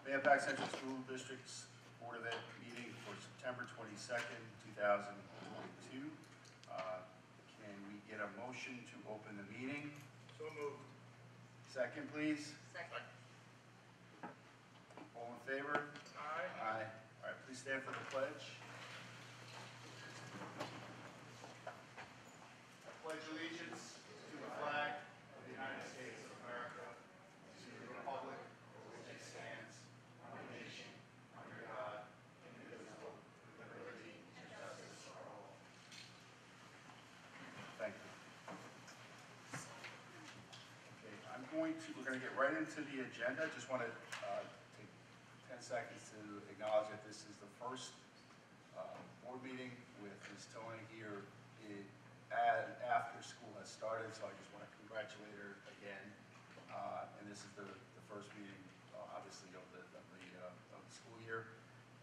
Mahopac Central School District's Board of Ed meeting for September 22nd, 2022. Can we get a motion to open the meeting? So moved. Second, please. Second. All in favor? Aye. Aye. All right, please stand for the pledge. I pledge allegiance to the flag of the United States of America, to the republic for which it stands, one nation, under God, indivisible, with liberty and justice for all. Thank you. Okay, we're going to get right into the agenda. Just want to take 10 seconds to acknowledge that this is the first board meeting with Ms. Tony here after school has started, so I just want to congratulate her again. And this is the first meeting, obviously, of the school year,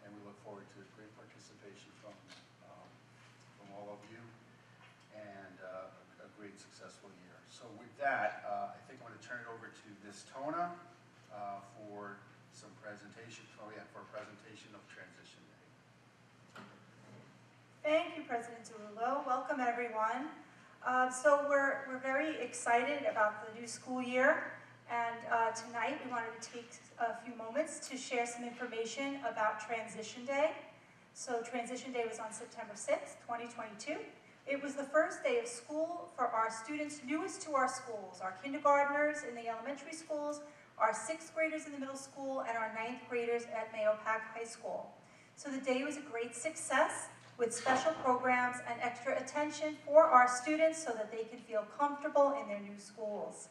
and we look forward to great participation from all of you, and a great successful year. So with that, I think I'm going to turn it over to Ms. Tona for some presentation. Oh yeah, for a presentation of Transition Day. Thank you, President Zullo. Welcome, everyone. So we're very excited about the new school year, and tonight we wanted to take a few moments to share some information about Transition Day. So Transition Day was on September 6th, 2022. It was the first day of school for our students newest to our schools, our kindergartners in the elementary schools, our 6th graders in the middle school, and our 9th graders at Mahopac High School. So the day was a great success with special programs and extra attention for our students so that they can feel comfortable in their new schools.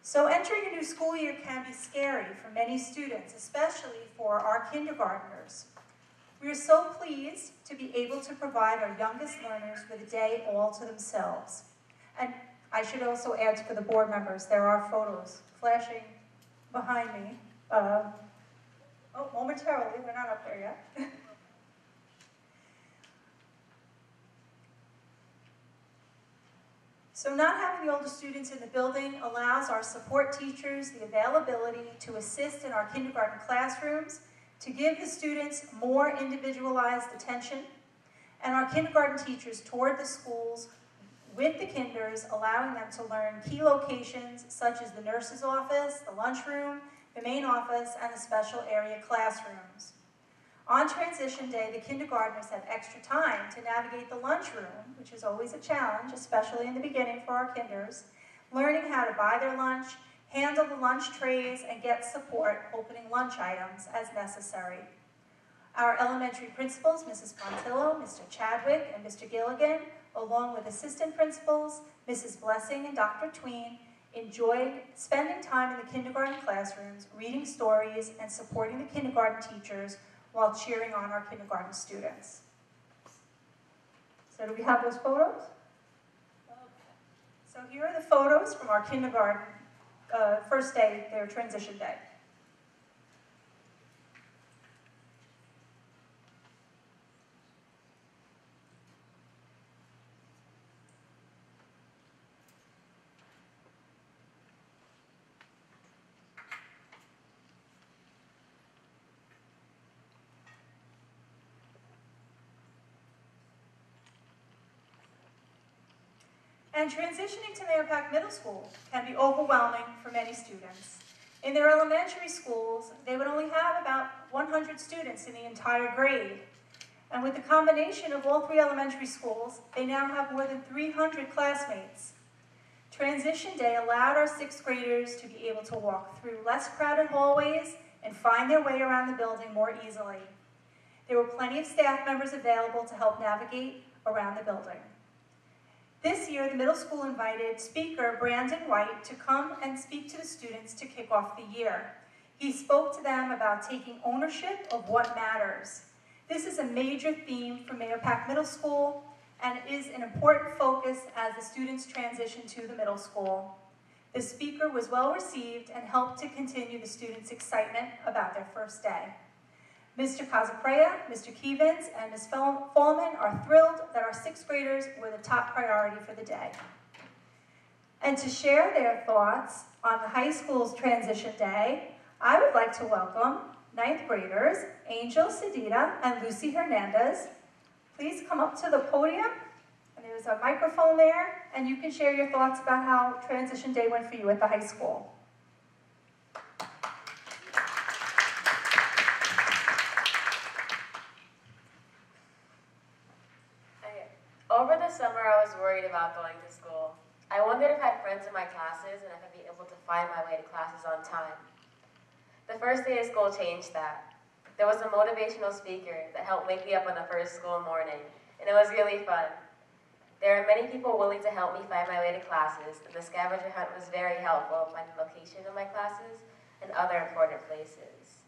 So entering a new school year can be scary for many students, especially for our kindergartners. We are so pleased to be able to provide our youngest learners with a day all to themselves. And I should also add for the board members, there are photos flashing behind me. Momentarily, we're not up there yet. So not having the older students in the building allows our support teachers the availability to assist in our kindergarten classrooms, to give the students more individualized attention, and our kindergarten teachers toured the schools with the kinders, allowing them to learn key locations such as the nurse's office, the lunchroom, the main office, and the special area classrooms. On Transition Day, the kindergartners had extra time to navigate the lunchroom, which is always a challenge, especially in the beginning for our kinders, learning how to buy their lunch, handle the lunch trays, and get support opening lunch items as necessary. Our elementary principals, Mrs. Pontillo, Mr. Chadwick, and Mr. Gilligan, along with assistant principals, Mrs. Blessing and Dr. Tween, enjoyed spending time in the kindergarten classrooms, reading stories, and supporting the kindergarten teachers while cheering on our kindergarten students. So do we have those photos? So here are the photos from our kindergarten first day, their transition day. And transitioning to Mahopac Middle School can be overwhelming for many students. In their elementary schools, they would only have about 100 students in the entire grade. And with the combination of all 3 elementary schools, they now have more than 300 classmates. Transition Day allowed our 6th graders to be able to walk through less crowded hallways and find their way around the building more easily. There were plenty of staff members available to help navigate around the building. This year, the middle school invited speaker Brandon White to come and speak to the students to kick off the year. He spoke to them about taking ownership of what matters. This is a major theme for Mahopac Middle School and is an important focus as the students transition to the middle school. The speaker was well received and helped to continue the students' excitement about their first day. Mr. Casaprea, Mr. Kevins, and Ms. Fallman are thrilled that our 6th graders were the top priority for the day. And to share their thoughts on the high school's transition day, I would like to welcome ninth graders Angel Sedita and Lucy Hernandez. Please come up to the podium, and there's a microphone there, and you can share your thoughts about how Transition Day went for you at the high school. Over the summer, I was worried about going to school. I wondered if I had friends in my classes and if I'd be able to find my way to classes on time. The first day of school changed that. There was a motivational speaker that helped wake me up on the first school morning, and it was really fun. There are many people willing to help me find my way to classes, and the scavenger hunt was very helpful in finding the location of my classes and other important places.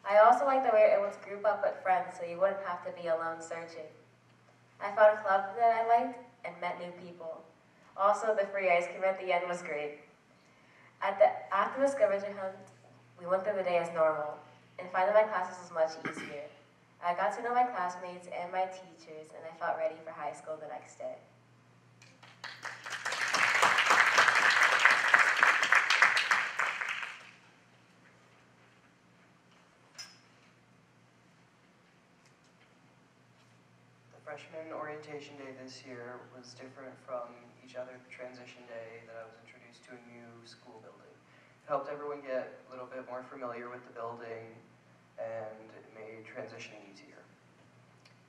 I also liked that we were able to group up with friends so you wouldn't have to be alone searching. I found a club that I liked and met new people. Also, the free ice cream at the end was great. After the scavenger hunt, we went through the day as normal, and finding my classes was much easier. I got to know my classmates and my teachers, and I felt ready for high school the next day. Freshman orientation day this year was different from each other transition day that I was introduced to a new school building. It helped everyone get a little bit more familiar with the building, and it made transition easier.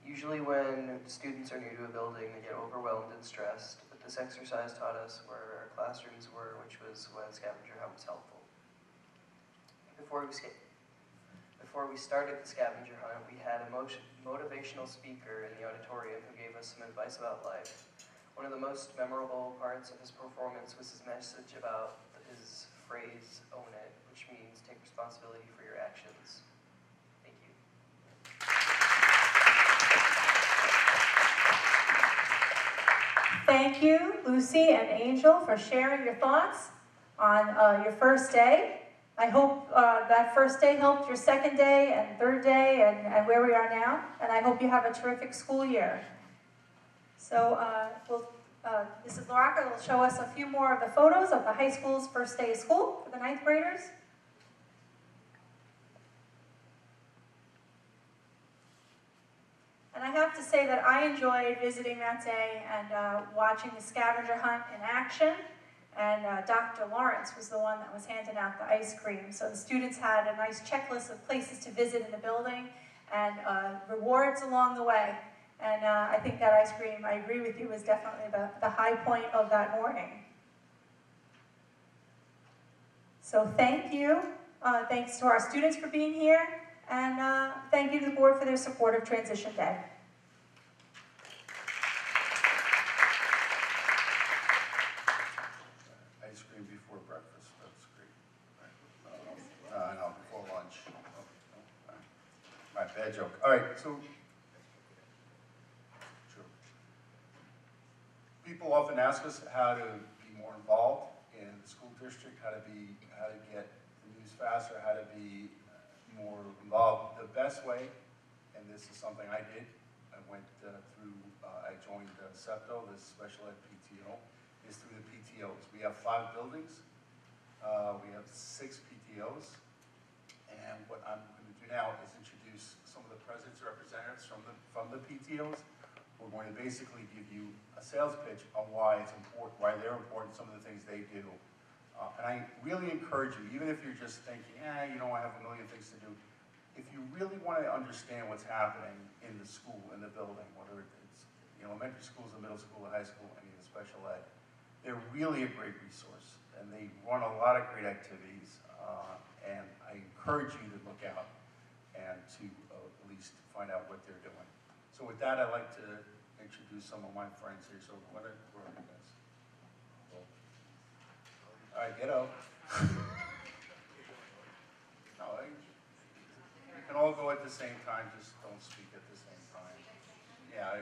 Usually when students are new to a building, they get overwhelmed and stressed, but this exercise taught us where our classrooms were, which was when scavenger hunt was helpful. Before we started the scavenger hunt, we had a motivational speaker in the auditorium who gave us some advice about life. One of the most memorable parts of his performance was his message about his phrase, "Own it," which means take responsibility for your actions. Thank you. Thank you, Lucy and Angel, for sharing your thoughts on your first day. I hope that first day helped your second day and third day and where we are now. And I hope you have a terrific school year. So Mrs. Laraca will show us a few more of the photos of the high school's first day of school for the ninth graders. And I have to say that I enjoyed visiting that day and watching the scavenger hunt in action. And Dr. Lawrence was the one that was handing out the ice cream. So the students had a nice checklist of places to visit in the building and rewards along the way. And I think that ice cream, I agree with you, was definitely the high point of that morning. So thank you. Thanks to our students for being here. And thank you to the board for their support of Transition Day. Ice cream before breakfast, that's great. No, before lunch. My bad joke. All right, so people often ask us how to be more involved in the school district, how to get the news faster, how to be more involved. The best way, and this is something I did, I joined SEPTO, this special ed PTO, is through the PTOs. We have 5 buildings, we have 6 PTOs, and what I'm going to do now is introduce some of the presidents and representatives from the PTOs. We're going to basically give you a sales pitch on why it's important, why they're important, some of the things they do. And I really encourage you, even if you're just thinking, I have a million things to do, if you really want to understand what's happening in the school, in the building, whether it's elementary schools, the middle school, the high school, any of the special ed, they're really a great resource. And they run a lot of great activities. And I encourage you to look out and to at least find out what they're doing. So with that, I'd like to introduce some of my friends here. So where are you guys? All right, get up. No, you can all go at the same time, just don't speak at the same time. Yeah, all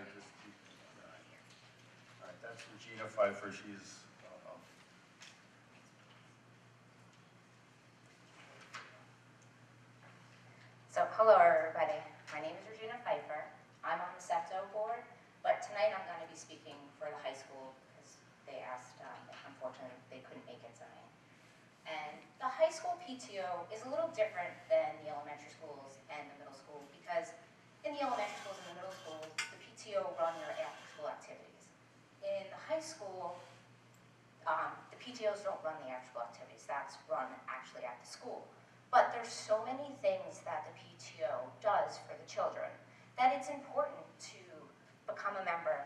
right, that's Regina Pfeiffer. She's So, hello everybody. My name is Regina Pfeiffer. I'm on the SEPTO board, but tonight I'm going to be speaking for the high school because they asked, unfortunately, they couldn't make it tonight. And the high high school PTO is a little different than the elementary schools and the middle school because in the elementary schools and the middle schools, the PTO run your after-school activities. In the high school, the PTOs don't run the after-school activities. That's run actually at the school. But there's so many things that the PTO does for the children that it's important to become a member,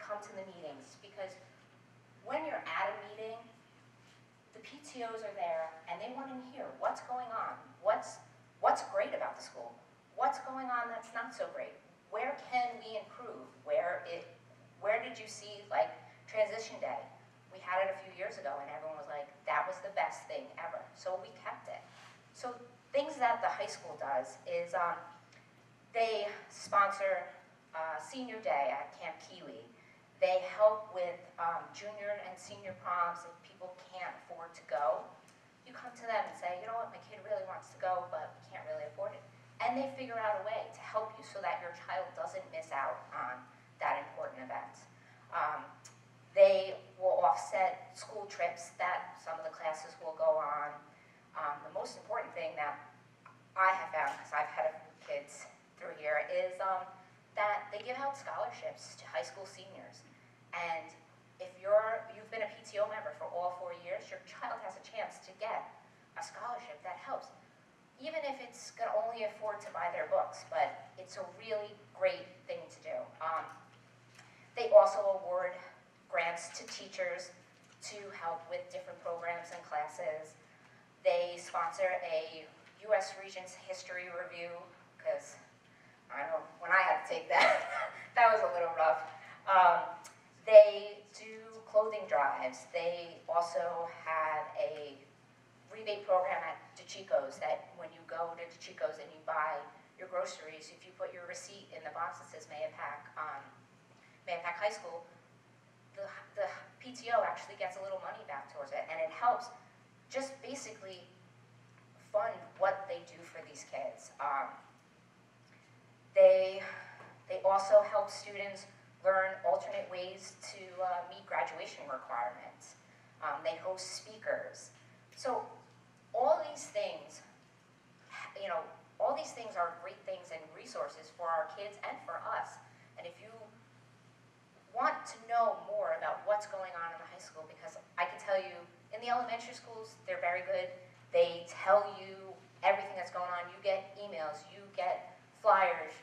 come to the meetings, because when you're at a meeting, the PTOs are there and they want to hear what's going on, what's great about the school, what's going on that's not so great, where can we improve, where did you see like transition day? We had it a few years ago and everyone was like, that was the best thing ever, so we kept it. So things that the high school does is they sponsor senior day at Camp Kiwi. They help with junior and senior proms if people can't afford to go. You come to them and say, you know what, my kid really wants to go, but we can't really afford it. And they figure out a way to help you so that your child doesn't miss out on that important event. They will offset school trips that some of the classes will go on. The most important thing that I have found, because I've had a few kids through here, is that they give out scholarships to high school seniors. And if you've been a PTO member for all 4 years, your child has a chance to get a scholarship that helps. Even if it's going to only afford to buy their books, but it's a really great thing to do. They also award grants to teachers to help with different programs and classes. They sponsor a U.S. Regents History Review, because I know when I had to take that, that was a little rough. They do clothing drives. They also have a rebate program at DeChico's that when you go to DeChico's and you buy your groceries, if you put your receipt in the box that says Mayapack High School, the PTO actually gets a little money back towards it, and it helps just basically fund what they do for these kids. They also help students learn alternate ways to meet graduation requirements. They host speakers. So all these things, all these things are great things and resources for our kids and for us. And if you want to know more about what's going on in the high school, because I can tell you, in the elementary schools, they're very good. They tell you everything that's going on. You get emails, you get flyers,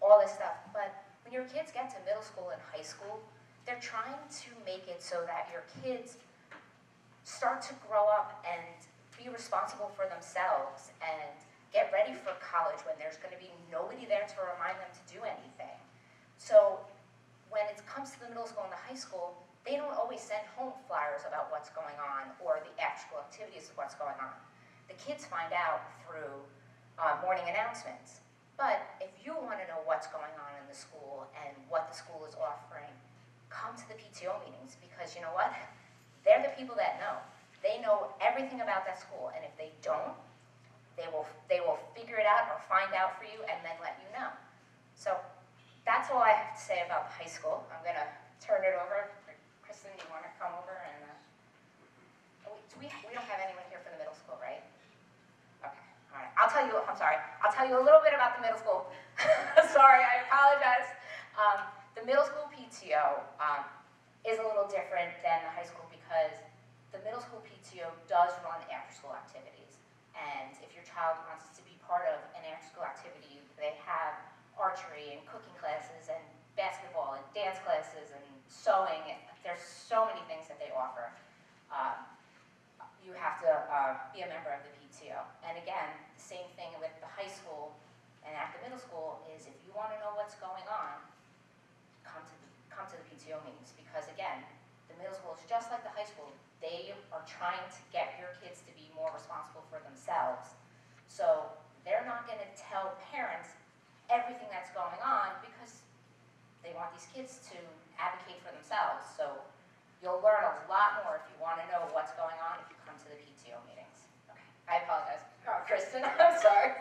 all this stuff. But when your kids get to middle school and high school, they're trying to make it so that your kids start to grow up and be responsible for themselves and get ready for college when there's going to be nobody there to remind them to do anything. So when it comes to the middle school and the high school, they don't always send home flyers about what's going on or the after-school activities of what's going on. The kids find out through morning announcements. But if you want to know what's going on in the school and what the school is offering, come to the PTO meetings, because you know what? They're the people that know. They know everything about that school, and if they don't, they will figure it out or find out for you and then let you know. So that's all I have to say about the high school. I'm going to turn it over. Kristen, do you want to come over and... we don't have anyone here for the middle school, right? Okay, all right. I'm sorry. I'll tell you a little bit about the middle school. Sorry, I apologize. The middle school PTO is a little different than the high school because the middle school PTO does run after-school activities. And if your child wants to be part of an after-school activity, they have archery and cooking classes and basketball and dance classes and sewing. There's so many things that they offer. You have to be a member of the PTO. And again, the same thing with the high school and at the middle school is if you want to know what's going on, come to the PTO meetings, because again, the middle school is just like the high school. They are trying to get your kids to be more responsible for themselves. So they're not going to tell parents everything that's going on because they want these kids to advocate for themselves. So you'll learn a lot more if you want to know what's going on if you come to the PTO meetings. Okay, I apologize. Oh, Kristen, I'm sorry.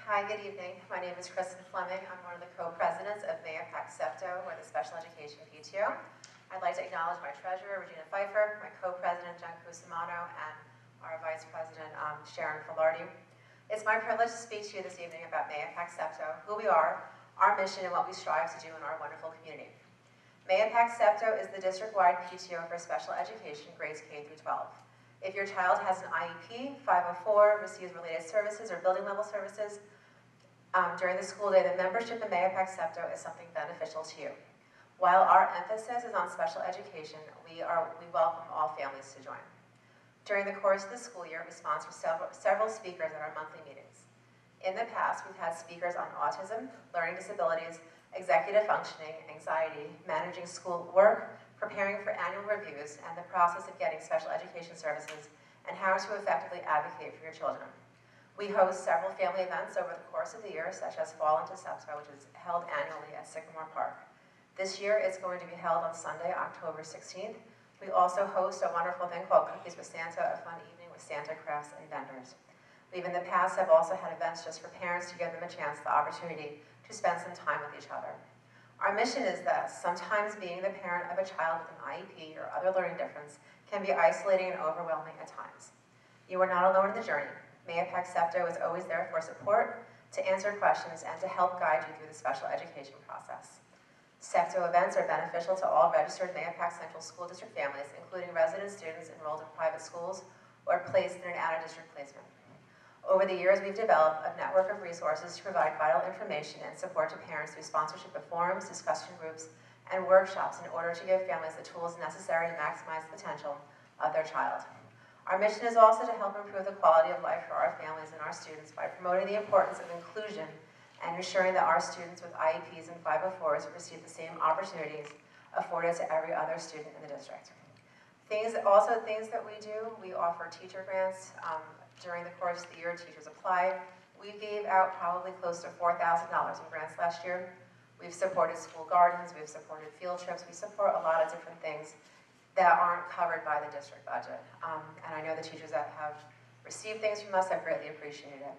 Hi, good evening. My name is Kristen Fleming. I'm one of the co-presidents of Mayapack SEPTO, or the Special Education PTO. I'd like to acknowledge my treasurer, Regina Pfeiffer, my co-president, Jen Cusimano, and our vice president, Sharon Filardi. It's my privilege to speak to you this evening about Mayapack SEPTO, who we are, our mission, and what we strive to do in our wonderful community. Mayapack SEPTO is the district-wide PTO for special education, grades K through 12. If your child has an IEP, 504, receives related services or building level services during the school day, the membership in Mayapack SEPTO is something beneficial to you. While our emphasis is on special education, we welcome all families to join. During the course of the school year, we sponsor several speakers at our monthly meetings. In the past, we've had speakers on autism, learning disabilities, executive functioning, anxiety, managing school work, preparing for annual reviews, and the process of getting special education services, and how to effectively advocate for your children. We host several family events over the course of the year, such as Fall into SEPTO, which is held annually at Sycamore Park. This year, it's going to be held on Sunday, October 16th. We also host a wonderful thing called Cookies with Santa, a fun evening with Santa crafts and vendors. We've in the past have also had events just for parents to give them a chance, the opportunity to spend some time with each other. Our mission is that sometimes being the parent of a child with an IEP or other learning difference can be isolating and overwhelming at times. You are not alone in the journey. Mayapack SEPTO is always there for support, to answer questions, and to help guide you through the special education process. SEPTO events are beneficial to all registered Mayapack Central School District families, including resident students enrolled in private schools or placed in an out-of-district placement. Over the years, we've developed a network of resources to provide vital information and support to parents through sponsorship of forums, discussion groups, and workshops in order to give families the tools necessary to maximize the potential of their child. Our mission is also to help improve the quality of life for our families and our students by promoting the importance of inclusion and ensuring that our students with IEPs and 504s receive the same opportunities afforded to every other student in the district. Things that we do, we offer teacher grants. During the course of the year, teachers applied. We gave out probably close to $4,000 in grants last year. We've supported school gardens, we've supported field trips, we support a lot of different things that aren't covered by the district budget. And I know the teachers that have received things from us have greatly appreciated it.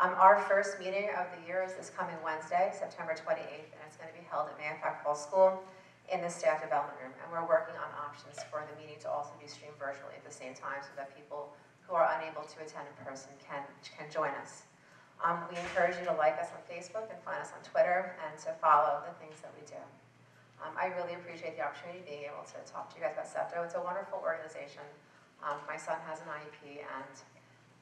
Our first meeting of the year is this coming Wednesday, September 28th, and it's going to be held at Mayapack Hall School in the staff development room. And we're working on options for the meeting to also be streamed virtually at the same time so that people who are unable to attend in person can join us. We encourage you to like us on Facebook and find us on Twitter and to follow the things that we do. I really appreciate the opportunity of being able to talk to you guys about SEPTO. It's a wonderful organization. My son has an IEP, and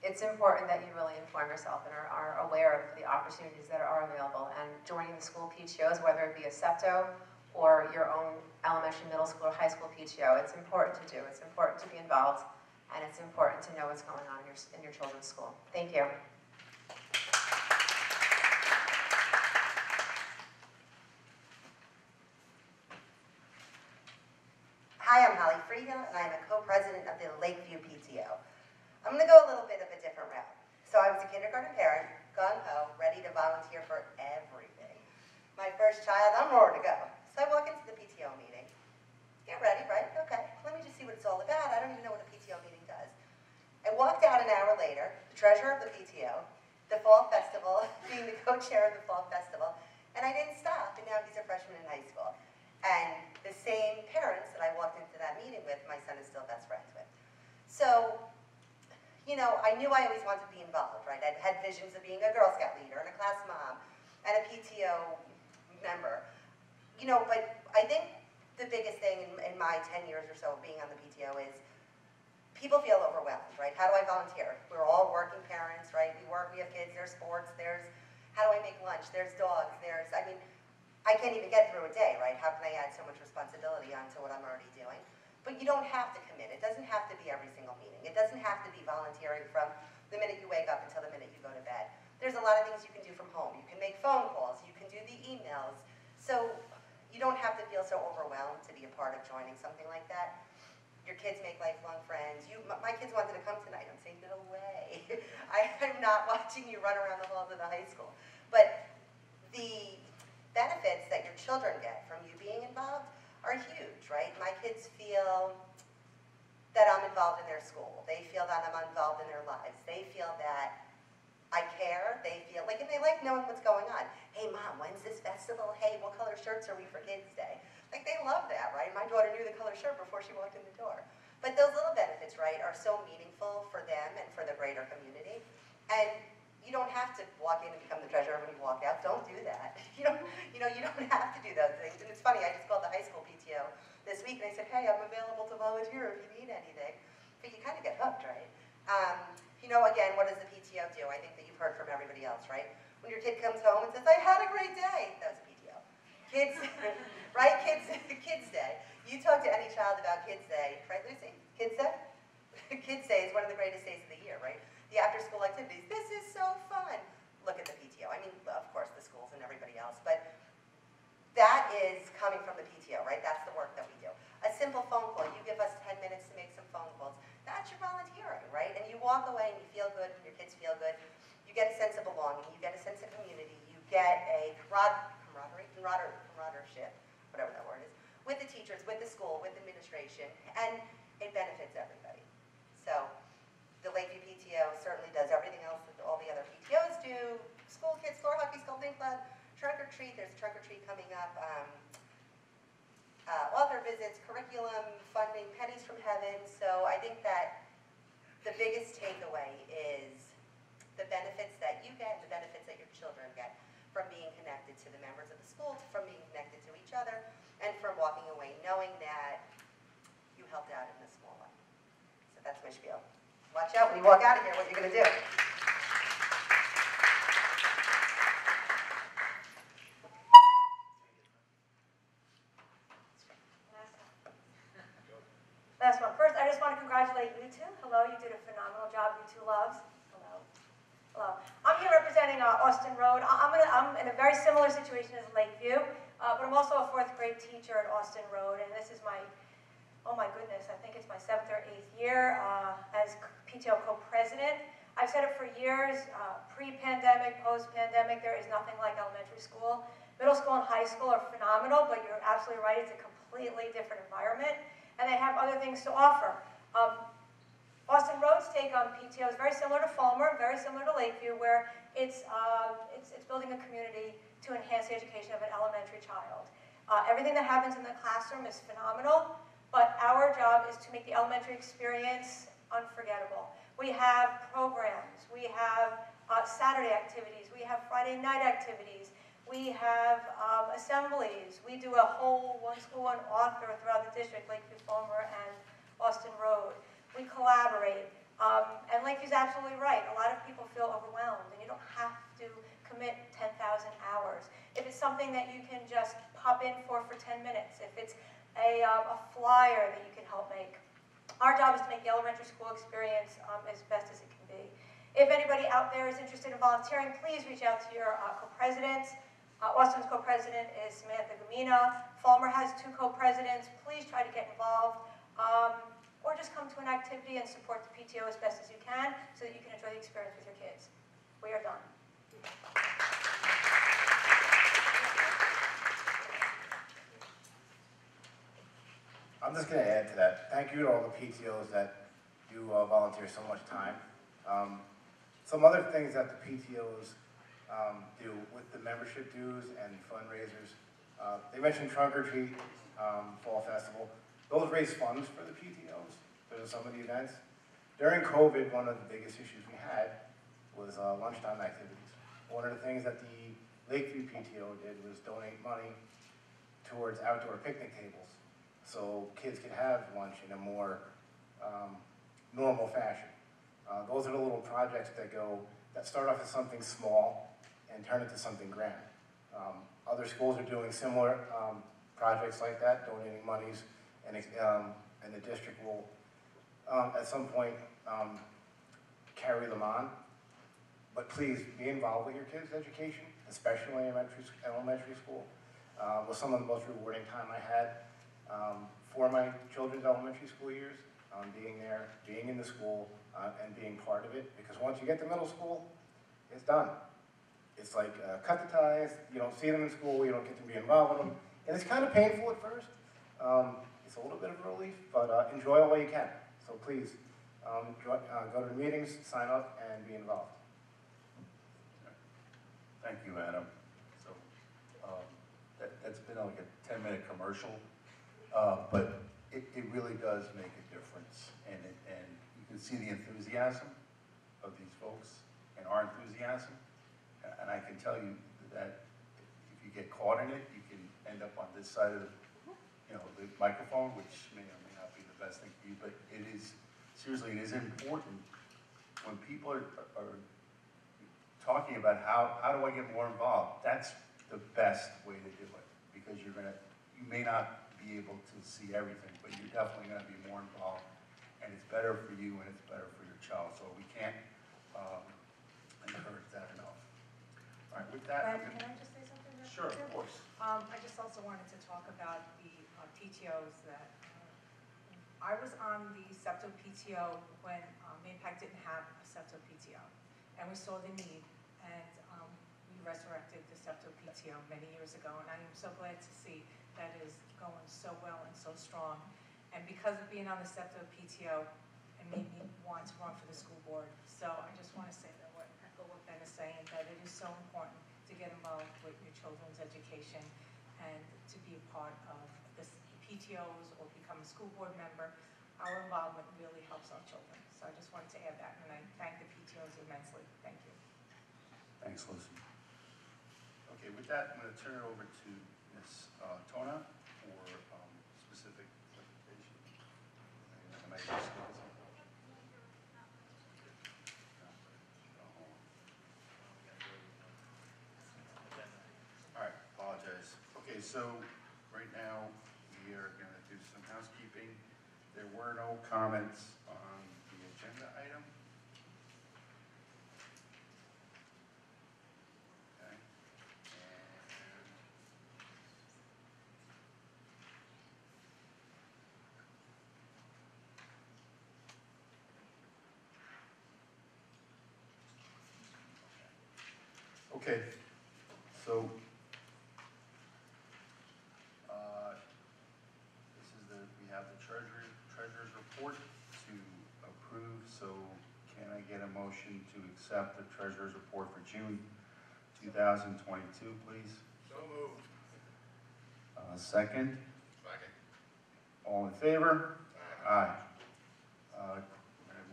it's important that you really inform yourself and are aware of the opportunities that are available. And joining the school PTOs, whether it be a SEPTO or your own elementary, middle school, or high school PTO, it's important to do. It's important to be involved. And it's important to know what's going on in your children's school. Thank you. Hi, I'm Holly Friedel, and I'm a co-president of the Lakeview PTO. I'm going to go a little bit of a different route. So I was a kindergarten parent, gung-ho, ready to volunteer for everything. My first child, I'm roaring to go. So I walk into the PTO meeting. Get ready, right? Okay, let me just see what it's all about. I don't even know what a PTO meeting does. I walked out an hour later, the treasurer of the PTO, the Fall Festival, being the co-chair of the Fall Festival, and I didn't stop, and now he's a freshman in high school. And the same parents that I walked into that meeting with, my son is still best friends with. So, you know, I knew I always wanted to be involved, right? I'd had visions of being a Girl Scout leader and a class mom and a PTO member. You know, but I think the biggest thing in my 10 years or so of being on the PTO is people feel overwhelmed, right? How do I volunteer? We're all working parents, right? We work, we have kids, there's sports, there's how do I make lunch, there's dogs, I mean, I can't even get through a day, right? How can I add so much responsibility onto what I'm already doing? But you don't have to commit. It doesn't have to be every single meeting. It doesn't have to be volunteering from the minute you wake up until the minute you go to bed. There's a lot of things you can do from home. You can make phone calls, you can do the emails. So you don't have to feel so overwhelmed to be a part of joining something like that. Your kids make lifelong friends. My kids wanted to come tonight. I'm saying, no way. I'm not watching you run around the halls of the high school. But the benefits that your children get from you being involved are huge, right? My kids feel that I'm involved in their school. They feel that I'm involved in their lives. They feel that I care. They feel like, and they like knowing what's going on. Hey, Mom, when's this festival? Hey, what color shirts are we for Kids Day? Like, they love that, right? My daughter knew the color shirt before she walked in the door. But those little benefits, right, are so meaningful for them and for the greater community. And you don't have to walk in and become the treasurer when you walk out. Don't do that. You don't have to do those things. And it's funny, I just called the high school PTO this week and I said, hey, I'm available to volunteer if you need anything. But you kind of get hooked, right? Again, what does the PTO do? I think that you've heard from everybody else, right? When your kid comes home and says, I had a great day, that was a PTO. Kids, right? Kids Day. You talk to any child about Kids Day, right, Lucy? Kids Day? Kids Day is one of the greatest days of the year, right? The after-school activities. This is so fun. Look at the PTO. I mean, of course, the schools and everybody else, but that is coming from the PTO, right? That's the work that we do. A simple phone call. You give us 10 minutes to make some phone calls. That's your volunteering, right? And you walk away and you feel good, your kids feel good. You get a sense of belonging. You get a sense of community. You get a camaradereship, whatever that word is, with the teachers, with the school, with administration, and it benefits everybody. So the Lakeview PTO certainly does everything else that all the other PTOs do. School kids, floor hockey, sculpting club, trunk or treat. There's a trunk or treat coming up. Author visits, curriculum, funding, pennies from heaven. So I think that the biggest takeaway is the benefits that you get, the benefits that your children get from being connected to the members of the school, from being connected to each other, and from walking away knowing that you helped out in a small way. So that's my spiel. Watch out when you walk out of here what you're going to do. Last one. First, I just want to congratulate you two. Hello, you did a phenomenal job. You two loves. Hello. Hello. I'm here representing Austin Road. I'm in a very similar situation as Lakeview, but I'm also a fourth grade teacher at Austin Road, and this is oh my goodness, I think it's my 7th or 8th year as PTO co-president. I've said it for years, pre-pandemic, post-pandemic, there is nothing like elementary school. Middle school and high school are phenomenal, but you're absolutely right, it's a completely different environment, and they have other things to offer. Austin Road's take on PTO is very similar to Fulmer, very similar to Lakeview, where it's building a community to enhance the education of an elementary child. Everything that happens in the classroom is phenomenal, but our job is to make the elementary experience unforgettable. We have programs, we have Saturday activities, we have Friday night activities, we have assemblies. We do a whole one school, one author throughout the district, Lakeview, Fulmer, and Austin Road. We collaborate, and Lakeview's absolutely right. A lot of people feel overwhelmed, and you don't have to commit 10,000 hours. If it's something that you can just pop in for 10 minutes, if it's a flyer that you can help make. Our job is to make the elementary school experience as best as it can be. If anybody out there is interested in volunteering, please reach out to your co-presidents. Austin's co-president is Samantha Gumina. Fulmer has 2 co-presidents. Please try to get involved. Or just come to an activity and support the PTO as best as you can so that you can enjoy the experience with your kids. We are done. I'm just going to add to that. Thank you to all the PTOs that do volunteer so much time. Some other things that the PTOs do with the membership dues and fundraisers. They mentioned Trunk or Treat, Fall Festival. Those raise funds for the PTOs for some of the events. During COVID, one of the biggest issues we had was lunchtime activities. One of the things that the Lakeview PTO did was donate money towards outdoor picnic tables, so kids could have lunch in a more normal fashion. Those are the little projects that start off as something small and turn into something grand. Other schools are doing similar projects like that, donating monies, and the district will, at some point, carry them on. But please be involved with your kids' education, especially in elementary school. Was some of the most rewarding time I had for my children's elementary school years, being there, being in the school, and being part of it. Because once you get to middle school, it's done. It's like cut the ties, you don't see them in school, you don't get to be involved with them. And it's kind of painful at first. It's a little bit of a relief, but enjoy all you can. So please, go to the meetings, sign up, and be involved. Thank you, Adam. So that's been like a 10-minute commercial, but it really does make a difference, and you can see the enthusiasm of these folks and our enthusiasm, and I can tell you that if you get caught in it, you can end up on this side of the microphone, which may or may not be the best thing for you, but it is, seriously, it is important when people are talking about how do I get more involved. That's the best way to do it, because you may not be able to see everything, but you're definitely going to be more involved, and it's better for you and it's better for your child. So we can't encourage that enough. All right, with that, Can I just say something? Sure, of course. I just also wanted to talk about the PTOs that, I was on the SEPTO PTO when Mayapack didn't have a SEPTO PTO, and we saw the need, and we resurrected the SEPTO PTO many years ago, and I am so glad to see that is going so well and so strong. And because of being on the SEPTO PTO, it made me want to run for the school board. So I just want to say that echo what Ben is saying, that it is so important to get involved with your children's education and to be a part of this PTOs or become a school board member. Our involvement really helps our children. So I just wanted to add that, and I thank the PTOs immensely. Thank you. Thanks, Lucy. Okay, with that, I'm going to turn it over to Ms. Tona for specific presentation. Am I just- All right, apologize. Okay, so right now we are going to do some housekeeping. There were no comments on the agenda item. Okay. Okay, so we have the treasurer's report to approve, so can I get a motion to accept the treasurer's report for June 2022, please? So moved. Second? Second. All in favor? Aye. We're going to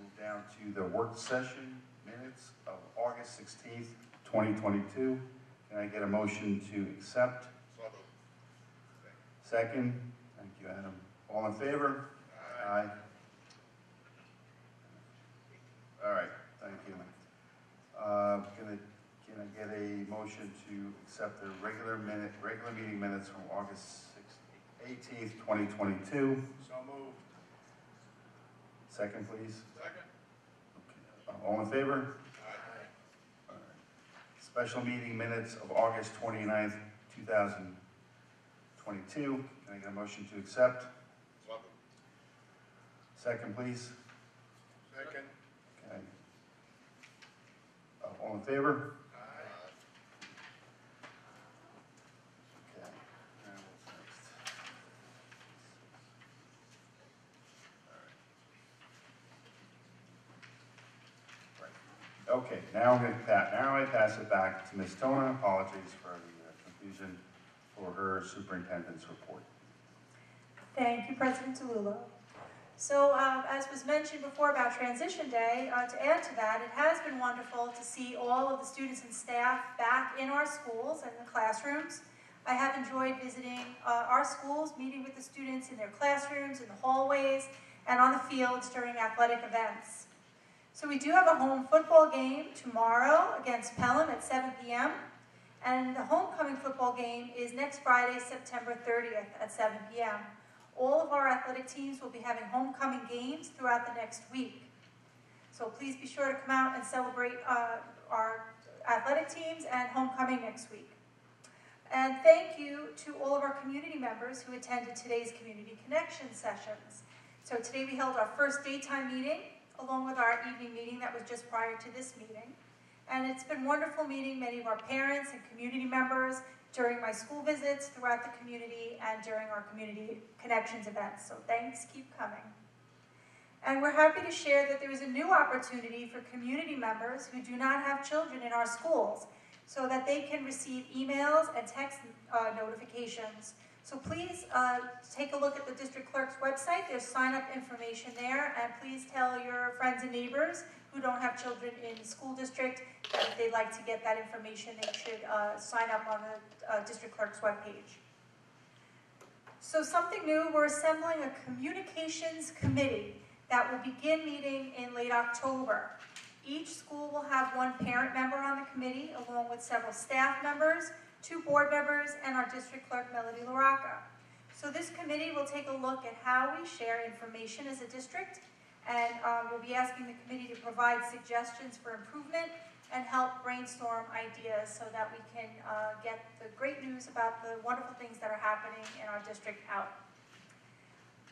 move down to the work session minutes of August 16th, 2022. Can I get a motion to accept? So moved. Second? Thank you, Adam. All in favor? Aye. All right, thank you. Can I get a motion to accept the regular meeting minutes from August 18th, 2022? So moved. Second, please. Second. Okay. All in favor? Aye. All right. Special meeting minutes of August 29th, 2022. Can I get a motion to accept? So moved. Second, please. Second. Okay. All in favor? Aye. Okay. Now what's next? All right. Right. Okay. Now I pass it back to Ms. Tona. Apologies for the confusion for her superintendent's report. Thank you, President DeLullo. So as was mentioned before about Transition Day, to add to that, it has been wonderful to see all of the students and staff back in our schools and the classrooms. I have enjoyed visiting our schools, meeting with the students in their classrooms, in the hallways, and on the fields during athletic events. So we do have a home football game tomorrow against Pelham at 7 p.m. And the homecoming football game is next Friday, September 30th at 7 p.m. All of our athletic teams will be having homecoming games throughout the next week. So please be sure to come out and celebrate our athletic teams and homecoming next week. And thank you to all of our community members who attended today's Community Connection sessions. So today we held our first daytime meeting, along with our evening meeting that was just prior to this meeting. And it's been wonderful meeting many of our parents and community members during my school visits throughout the community and during our Community Connections events. So thanks, keep coming. And we're happy to share that there is a new opportunity for community members who do not have children in our schools so that they can receive emails and text notifications So please take a look at the district clerk's website. There's sign-up information there, and please tell your friends and neighbors who don't have children in the school district that if they'd like to get that information, they should sign up on the district clerk's webpage. So something new, we're assembling a communications committee that will begin meeting in late October. Each school will have one parent member on the committee, along with several staff members, 2 board members, and our district clerk, Melody LaRocca. So this committee will take a look at how we share information as a district, and we'll be asking the committee to provide suggestions for improvement and help brainstorm ideas so that we can get the great news about the wonderful things that are happening in our district out.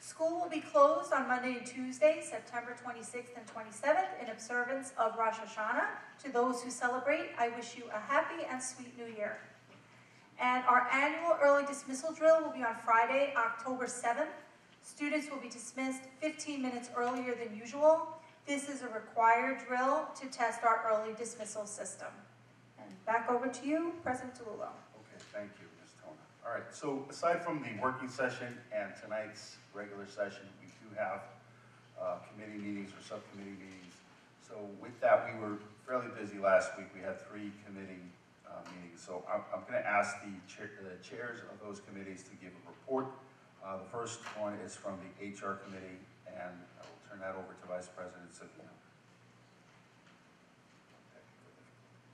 School will be closed on Monday and Tuesday, September 26th and 27th, in observance of Rosh Hashanah. To those who celebrate, I wish you a happy and sweet New Year. And our annual early dismissal drill will be on Friday, October 7th. Students will be dismissed 15 minutes earlier than usual. This is a required drill to test our early dismissal system. And back over to you, President DeLullo. Okay, thank you, Ms. Tona. All right, so aside from the working session and tonight's regular session, we do have committee meetings or subcommittee meetings. So with that, we were fairly busy last week. We had 3 committee meetings. So I'm going to ask the chairs of those committees to give a report. The first one is from the HR committee, and I will turn that over to Vice President Savino.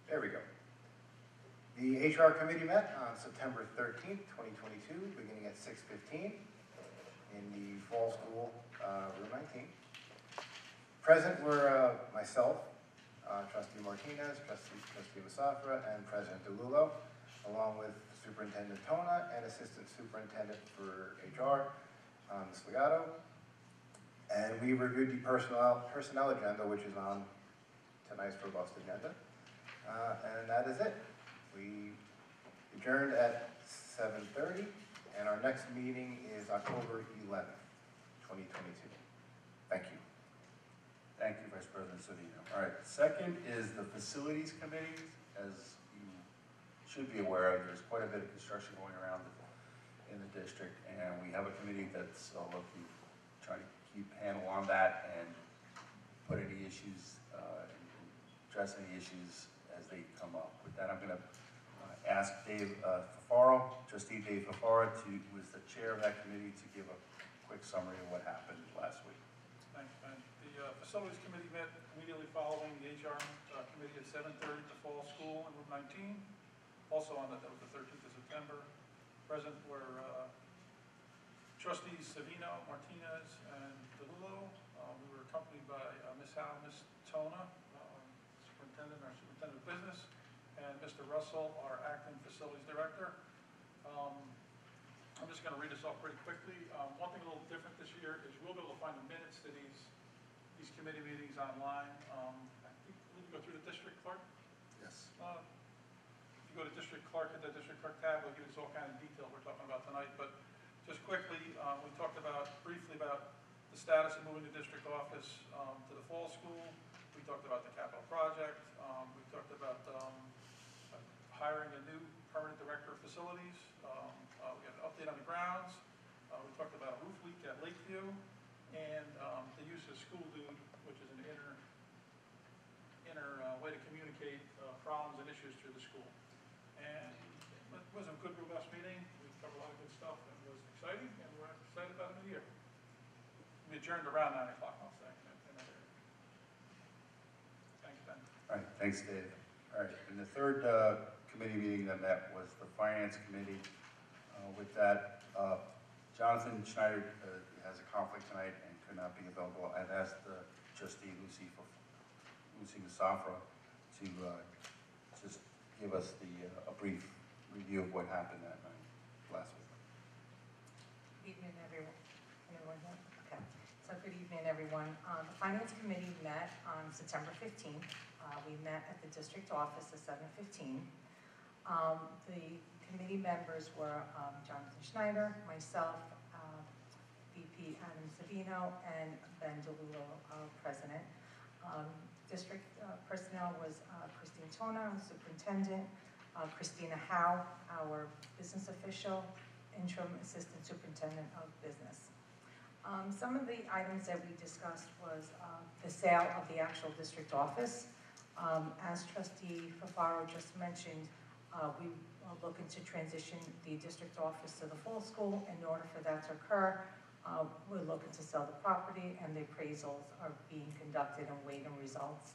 There we go. The HR committee met on September 13th, 2022, beginning at 6:15 in the fall school, room 19. Present were myself, Trustee Martinez, Trustee Masafra, and President DeLullo, along with Superintendent Tona and Assistant Superintendent for HR, Ms. Legato. And we reviewed the personnel agenda, which is on tonight's robust agenda. And that is it. We adjourned at 7:30, and our next meeting is October 11th, 2022. Thank you. Thank you, Vice President Savino. All right, second is the Facilities Committee. As you should be aware of, there's quite a bit of construction going around in the district, and we have a committee that's looking, trying to keep a handle on that and put any issues, address any issues as they come up. With that, I'm going to ask Dave Fafaro, Trustee Dave Fafaro, who is the chair of that committee, to give a quick summary of what happened last week. Thanks, Ben. The Facilities Committee met immediately following the HR committee at 7:30 at the fall school in room 19. Also on that was the 13th of September. Present were Trustees Savino, Martinez, and DeLullo. We were accompanied by Ms. Howe, Ms. Tona, Superintendent, our Superintendent of Business, and Mr. Russell, our Acting Facilities Director. I'm just going to read this off pretty quickly. One thing a little different this year is we'll be able to find the minutes to these committee meetings online. I think we go through the district clerk. Yes. If you go to district clerk, hit the district clerk tab, it'll give us all kind of detail we're talking about tonight. But just quickly, we talked briefly about the status of moving the district office to the fall school. We talked about the capital project. We talked about hiring a new permanent director of facilities. We got an update on the grounds. We talked about a roof leak at Lakeview, and the use of School Dude, which is an inner way to communicate problems and issues through the school. And it was a good, robust meeting. We covered a lot of good stuff, and it was exciting, and we're excited about the new year. We adjourned around 9 o'clock, I'll say. Thanks, Ben. All right, thanks, Dave. All right, and the third committee meeting that met was the Finance Committee. With that, Jonathan Schneider has a conflict tonight and could not be available. I've asked Trustee Lucy Masafra to just give us a brief review of what happened that night last week. Good evening, everyone. Can everyone hear? Okay. So good evening, everyone. The Finance Committee met on September 15th. We met at the district office at 7:15. The committee members were Jonathan Schneider, myself, VP Adam Savino, and Ben DeLullo, President. District personnel was Christine Tona, Superintendent, Christina Howe, our business official, interim assistant superintendent of business. Some of the items that we discussed was the sale of the actual district office. As trustee Fafaro just mentioned, we are looking to transition the district office to the full school. In order for that to occur, we're looking to sell the property, and the appraisals are being conducted and waiting results.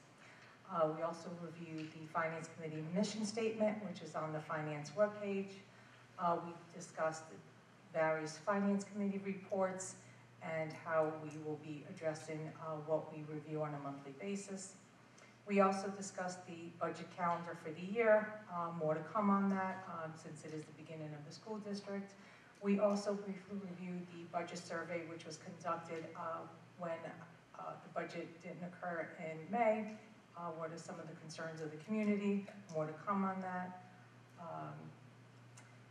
We also reviewed the Finance Committee mission statement, which is on the Finance webpage. We discussed the various Finance Committee reports and how we will be addressing what we review on a monthly basis. We also discussed the budget calendar for the year, more to come on that since it is the beginning of the school district. We also briefly reviewed the budget survey, which was conducted when the budget didn't occur in May. What are some of the concerns of the community? More to come on that.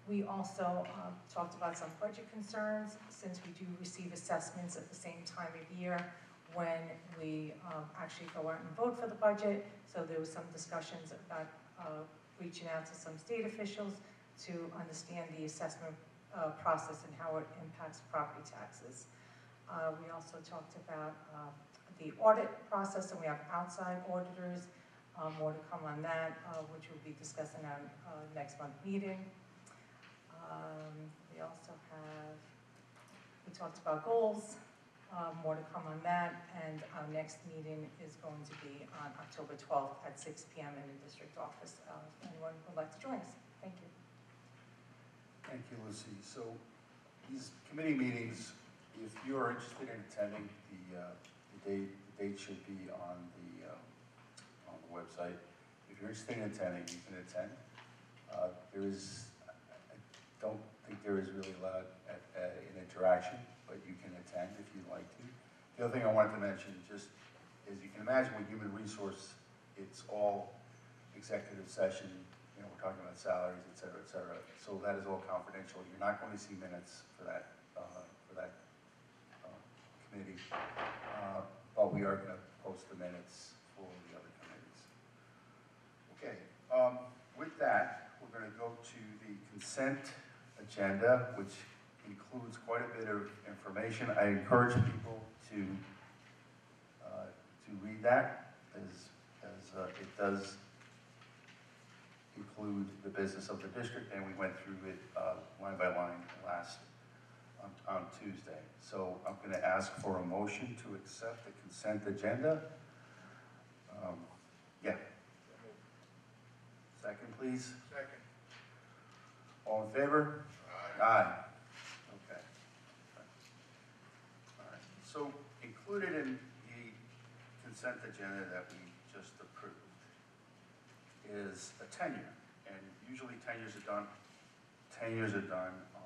We also talked about some budget concerns, since we do receive assessments at the same time of year when we actually go out and vote for the budget. So there was some discussions about reaching out to some state officials to understand the assessment process and how it impacts property taxes. We also talked about the audit process, and we have outside auditors. More to come on that, which we'll be discussing on next month's meeting. We talked about goals, more to come on that, and our next meeting is going to be on October 12th at 6 p.m. in the district office. If anyone would like to join us. Thank you. Thank you, Lucy. So these committee meetings, if you're interested in attending, the date should be on the website. If you're interested in attending, you can attend. I don't think there is really a lot in interaction, but you can attend if you'd like to. The other thing I wanted to mention, just as you can imagine with human resource, it's all executive session. You know, we're talking about salaries, et cetera, et cetera. So that is all confidential. You're not going to see minutes for that committee, but we are going to post the minutes for the other committees. Okay. With that, we're going to go to the consent agenda, which includes quite a bit of information. I encourage people to read that, as it does include the business of the district, and we went through it line by line on Tuesday. So I'm going to ask for a motion to accept the consent agenda. Yeah. Second, please. Second. All in favor? Aye. Aye. Okay. All right. So included in the consent agenda that we just approved is a tenure, and usually tenures are done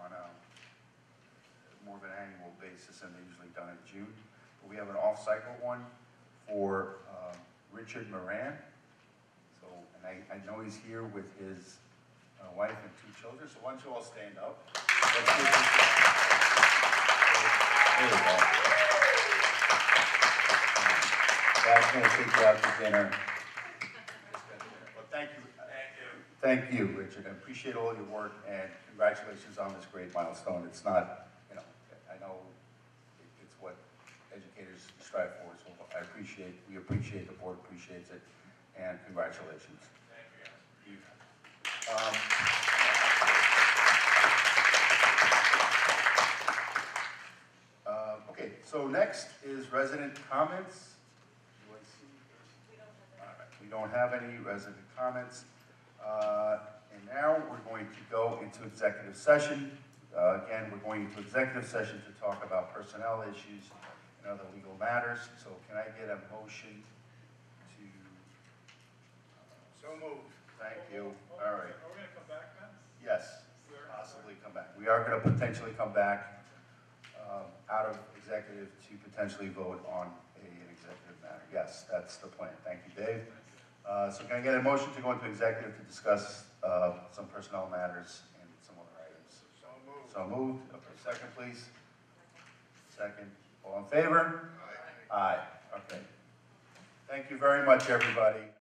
on more of an annual basis, and they're usually done in June. But we have an off-cycle one for Richard Moran. So, and I know he's here with his wife and 2 children, so why don't you all stand up? There we go. Dad's going to take you out to dinner. Well, thank you. Thank you, Richard. I appreciate all your work, and congratulations on this great milestone. It's not, you know, I know it's what educators strive for, so we appreciate, the board appreciates it, and congratulations. Thank you. Okay, so next is resident comments. Do I see? All right, we don't have any resident comments. And now we're going to go into executive session. Again, we're going into executive session to talk about personnel issues and other legal matters. So can I get a motion to... So moved. Thank you. All right. Are we going to come back, Matt? Yes, possibly come back. We are going to potentially come back out of executive to potentially vote on an executive matter. Yes, that's the plan. Thank you, Dave. So can I get a motion to go into executive to discuss some personnel matters and some other items? So moved. So moved. Okay, second, please. Second. All in favor? Aye. Aye. Okay. Thank you very much, everybody.